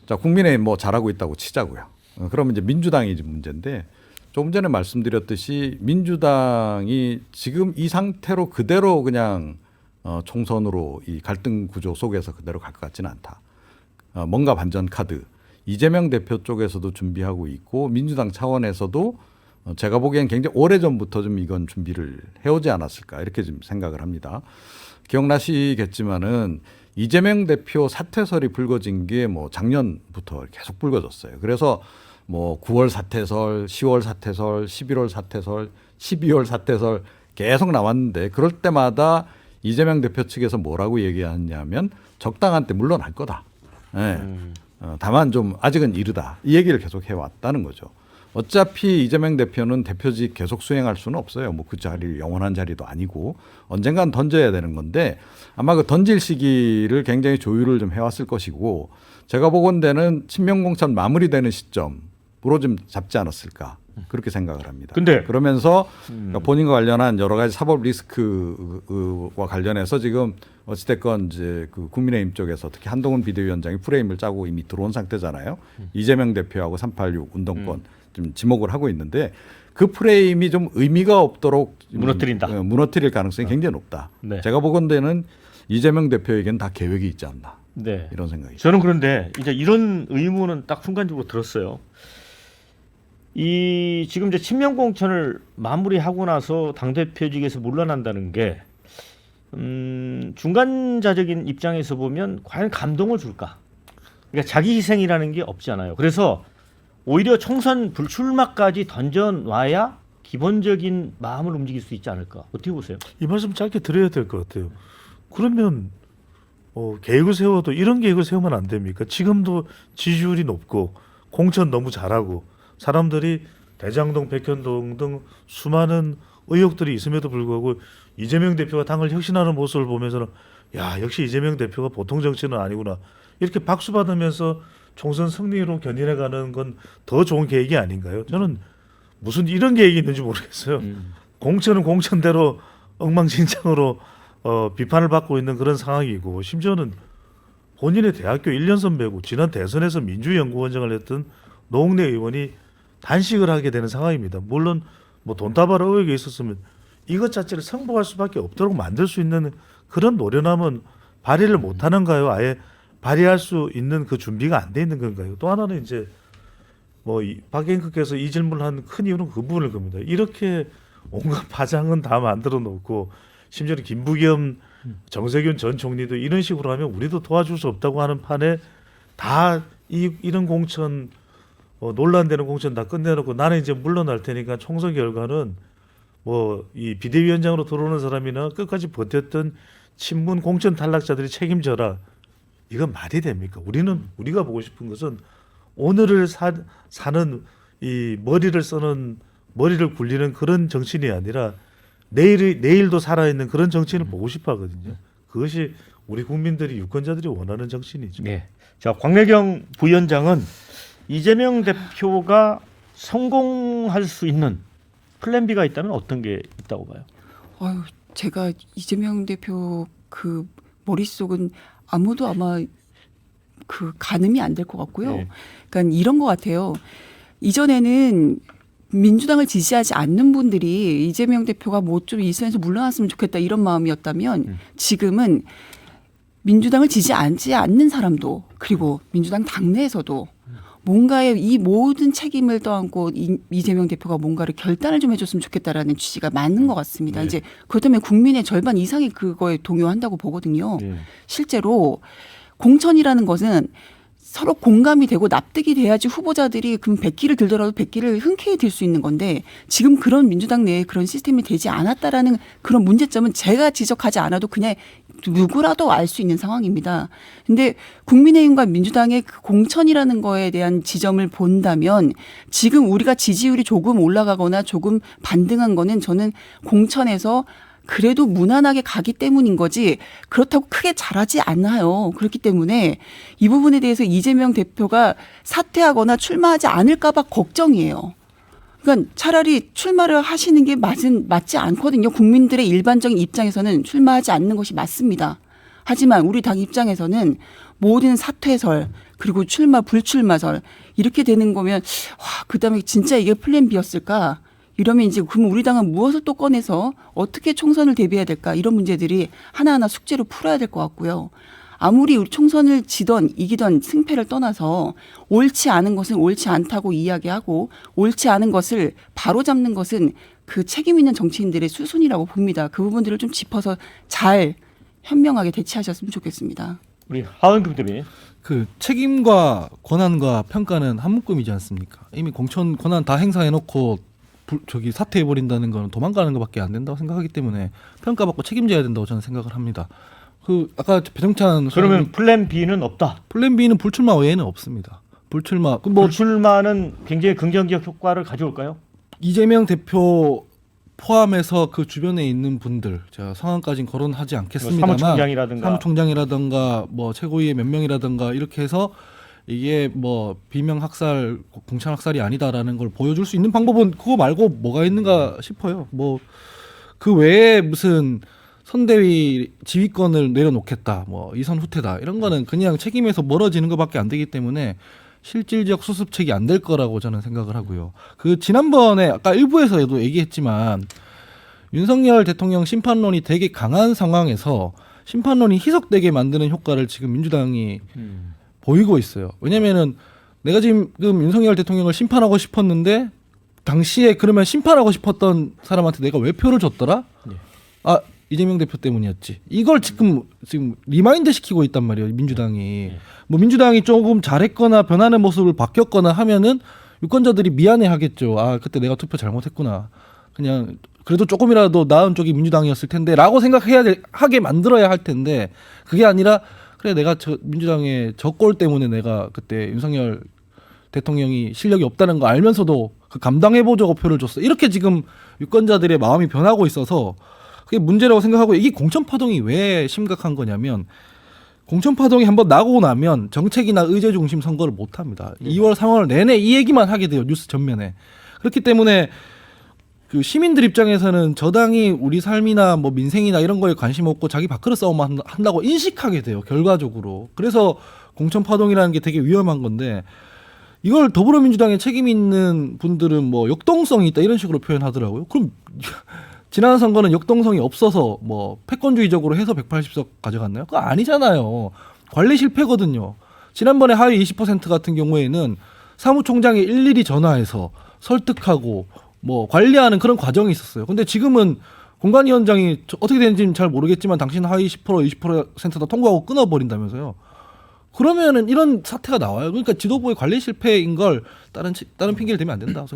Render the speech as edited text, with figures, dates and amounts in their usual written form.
자, 국민의힘 뭐 잘하고 있다고 치자고요. 그러면 이제 민주당이 문제인데 조금 전에 말씀드렸듯이 민주당이 지금 이 상태로 그대로 그냥 총선으로 이 갈등 구조 속에서 그대로 갈 것 같지는 않다. 뭔가 반전 카드. 이재명 대표 쪽에서도 준비하고 있고 민주당 차원에서도 제가 보기엔 굉장히 오래전부터 좀 이건 준비를 해오지 않았을까 이렇게 좀 생각을 합니다. 기억나시겠지만은 이재명 대표 사퇴설이 불거진 게 뭐 작년부터 계속 불거졌어요. 그래서 뭐 9월 사퇴설, 10월 사퇴설, 11월 사퇴설, 12월 사퇴설 계속 나왔는데 그럴 때마다 이재명 대표 측에서 뭐라고 얘기하냐면 적당한 때 물러날 거다. 네. 다만 좀 아직은 이르다. 이 얘기를 계속 해왔다는 거죠. 어차피 이재명 대표는 대표직 계속 수행할 수는 없어요. 뭐 그 자리 영원한 자리도 아니고 언젠간 던져야 되는 건데 아마 그 던질 시기를 굉장히 조율을 좀 해왔을 것이고 제가 보건대는 친명공천 마무리되는 시점으로 좀 잡지 않았을까 그렇게 생각을 합니다. 근데 그러면서 그러니까 본인과 관련한 여러 가지 사법 리스크와 관련해서 지금 어찌됐건 이제 그 국민의힘 쪽에서 특히 한동훈 비대위원장이 프레임을 짜고 이미 들어온 상태잖아요. 이재명 대표하고 386 운동권 좀 지목을 하고 있는데 그 프레임이 좀 의미가 없도록 무너뜨린다. 무너뜨릴 가능성이 굉장히 높다. 네. 제가 보건대는 이재명 대표에게는 다 계획이 있지 않나 네. 이런 생각이. 저는 그런데 이제 이런 의문은 딱 순간적으로 들었어요. 이 지금 이제 친명공천을 마무리하고 나서 당대표직에서 물러난다는 게 중간자적인 입장에서 보면 과연 감동을 줄까? 그러니까 자기 희생이라는 게 없잖아요. 그래서 오히려 총선 불출마까지 던져놔야 기본적인 마음을 움직일 수 있지 않을까? 어떻게 보세요? 이 말씀 짧게 드려야 될 것 같아요. 그러면 계획을 세워도 이런 계획을 세우면 안 됩니까? 지금도 지지율이 높고 공천 너무 잘하고 사람들이 대장동, 백현동 등 수많은 의혹들이 있음에도 불구하고 이재명 대표가 당을 혁신하는 모습을 보면서는 야 역시 이재명 대표가 보통 정치는 아니구나 이렇게 박수 받으면서 총선 승리로 견인해가는 건 더 좋은 계획이 아닌가요? 저는 무슨 이런 계획이 있는지 모르겠어요. 공천은 공천대로 엉망진창으로 비판을 받고 있는 그런 상황이고 심지어는 본인의 대학교 1년 선배고 지난 대선에서 민주연구원장을 했던 노웅래 의원이 단식을 하게 되는 상황입니다. 물론 뭐 돈다발 의혹이 있었으면 이것 자체를 승복할 수밖에 없도록 만들 수 있는 그런 노련함은 발휘를 못하는가요? 아예 발휘할 수 있는 그 준비가 안 돼 있는 건가요? 또 하나는 이제 뭐 박앵커께서 이 질문을 한 큰 이유는 그 부분일 겁니다. 이렇게 온갖 파장은 다 만들어 놓고 심지어는 김부겸 정세균 전 총리도 이런 식으로 하면 우리도 도와줄 수 없다고 하는 판에 다 이런 공천 논란되는 공천 다 끝내놓고 나는 이제 물러날 테니까 총선 결과는 뭐 이 비대위원장으로 들어오는 사람이나 끝까지 버텼던 친문 공천 탈락자들이 책임져라. 이건 말이 됩니까? 우리가 보고 싶은 것은 오늘을 사는 이 머리를 굴리는 그런 정치인이 아니라 내일도 살아있는 그런 정치인을 보고 싶어 하거든요. 그것이 우리 국민들이 유권자들이 원하는 정치인이죠. 네. 자, 광래경 부위원장은 이재명 대표가 성공할 수 있는 플랜 B가 있다면 어떤 게 있다고 봐요? 제가 이재명 대표 그 머릿속은 아무도 아마 그 가늠이 안 될 것 같고요. 네. 그러니까 이런 것 같아요. 이전에는 민주당을 지지하지 않는 분들이 이재명 대표가 뭐 좀 이 선에서 물러났으면 좋겠다 이런 마음이었다면 지금은 민주당을 지지하지 않는 사람도 그리고 민주당 당내에서도 뭔가의 이 모든 책임을 떠안고 이재명 대표가 뭔가를 결단을 좀 해줬으면 좋겠다라는 취지가 맞는 것 같습니다. 네. 이제 그렇다면 국민의 절반 이상이 그거에 동요한다고 보거든요. 네. 실제로 공천이라는 것은 서로 공감이 되고 납득이 돼야지 후보자들이 그럼 100기를 들더라도 100기를 흔쾌히 들 수 있는 건데 지금 그런 민주당 내에 그런 시스템이 되지 않았다라는 그런 문제점은 제가 지적하지 않아도 그냥 누구라도 알 수 있는 상황입니다. 근데 국민의힘과 민주당의 그 공천이라는 거에 대한 지점을 본다면 지금 우리가 지지율이 조금 올라가거나 조금 반등한 거는 저는 공천에서 그래도 무난하게 가기 때문인 거지 그렇다고 크게 잘하지 않아요. 그렇기 때문에 이 부분에 대해서 이재명 대표가 사퇴하거나 출마하지 않을까 봐 걱정이에요. 그러니까 차라리 출마를 하시는 게 맞지 않거든요. 국민들의 일반적인 입장에서는 출마하지 않는 것이 맞습니다. 하지만 우리 당 입장에서는 모든 사퇴설 그리고 출마 불출마설 이렇게 되는 거면 와 그다음에 진짜 이게 플랜 B였을까? 이러면 이제 그럼 우리 당은 무엇을 또 꺼내서 어떻게 총선을 대비해야 될까? 이런 문제들이 하나하나 숙제로 풀어야 될 것 같고요. 아무리 우리 총선을 지던 이기던 승패를 떠나서 옳지 않은 것은 옳지 않다고 이야기하고 옳지 않은 것을 바로잡는 것은 그 책임 있는 정치인들의 수순이라고 봅니다. 그 부분들을 좀 짚어서 잘 현명하게 대처하셨으면 좋겠습니다. 우리 하은금 대변인. 그 책임과 권한과 평가는 한 묶음이지 않습니까? 이미 공천 권한 다 행사해놓고 사퇴해 버린다는 건 도망가는 것밖에 안 된다고 생각하기 때문에 평가받고 책임져야 된다고 저는 생각을 합니다. 그 아까 배정찬 그러면 플랜 B는 없다. 플랜 B는 불출마 외에는 없습니다. 불출마 뭐 불출마는 굉장히 긍정적 효과를 가져올까요? 이재명 대표 포함해서 그 주변에 있는 분들, 제가 성함까지는 거론하지 않겠습니다만 사무총장이라든가 뭐 최고위의 몇 명이라든가 이렇게 해서 이게 뭐 비명 학살, 공천 학살이 아니다라는 걸 보여줄 수 있는 방법은 그거 말고 뭐가 있는가 싶어요. 뭐 그 외에 무슨 선대위 지휘권을 내려놓겠다, 뭐 이선 후퇴다 이런 거는 그냥 책임에서 멀어지는 것밖에 안 되기 때문에 실질적 수습책이 안 될 거라고 저는 생각을 하고요. 그 지난번에 아까 일부에서도 얘기했지만 윤석열 대통령 심판론이 되게 강한 상황에서 심판론이 희석되게 만드는 효과를 지금 민주당이 보이고 있어요. 왜냐면은 내가 지금 윤석열 대통령을 심판하고 싶었는데 당시에 그러면 심판하고 싶었던 사람한테 내가 왜 표를 줬더라? 아 이재명 대표 때문이었지. 이걸 지금 리마인드 시키고 있단 말이에요. 민주당이. 뭐 민주당이 조금 잘했거나 변하는 모습을 바뀌었거나 하면은 유권자들이 미안해 하겠죠. 아 그때 내가 투표 잘못했구나. 그냥 그래도 조금이라도 나은 쪽이 민주당이었을 텐데라고 하게 만들어야 할 텐데 그게 아니라 그래 내가 민주당의 저 꼴 때문에 내가 그때 윤석열 대통령이 실력이 없다는 거 알면서도 그 감당해보자고 표를 줬어. 이렇게 지금 유권자들의 마음이 변하고 있어서 그게 문제라고 생각하고 이게 공천파동이 왜 심각한 거냐면 공천파동이 한번 나고 나면 정책이나 의제 중심 선거를 못 합니다. 2월, 3월 내내 이 얘기만 하게 돼요. 뉴스 전면에. 그렇기 때문에 그 시민들 입장에서는 저당이 우리 삶이나 뭐 민생이나 이런 거에 관심 없고 자기 밥그릇 싸움만 한다고 인식하게 돼요. 결과적으로. 그래서 공천파동이라는 게 되게 위험한 건데 이걸 더불어민주당에 책임 있는 분들은 뭐 역동성이 있다 이런 식으로 표현하더라고요. 그럼 지난 선거는 역동성이 없어서 뭐 패권주의적으로 해서 180석 가져갔나요? 그거 아니잖아요. 관리 실패거든요. 지난번에 하위 20% 같은 경우에는 사무총장이 일일이 전화해서 설득하고 뭐 관리하는 그런 과정이 있었어요. 근데 지금은 공관위원장이 어떻게 되는지는 잘 모르겠지만 당신 하위 10% 20%다 통과하고 끊어버린다면서요. 그러면은 이런 사태가 나와요. 그러니까 지도부의 관리 실패인 걸 다른 핑계를 대면 안 된다.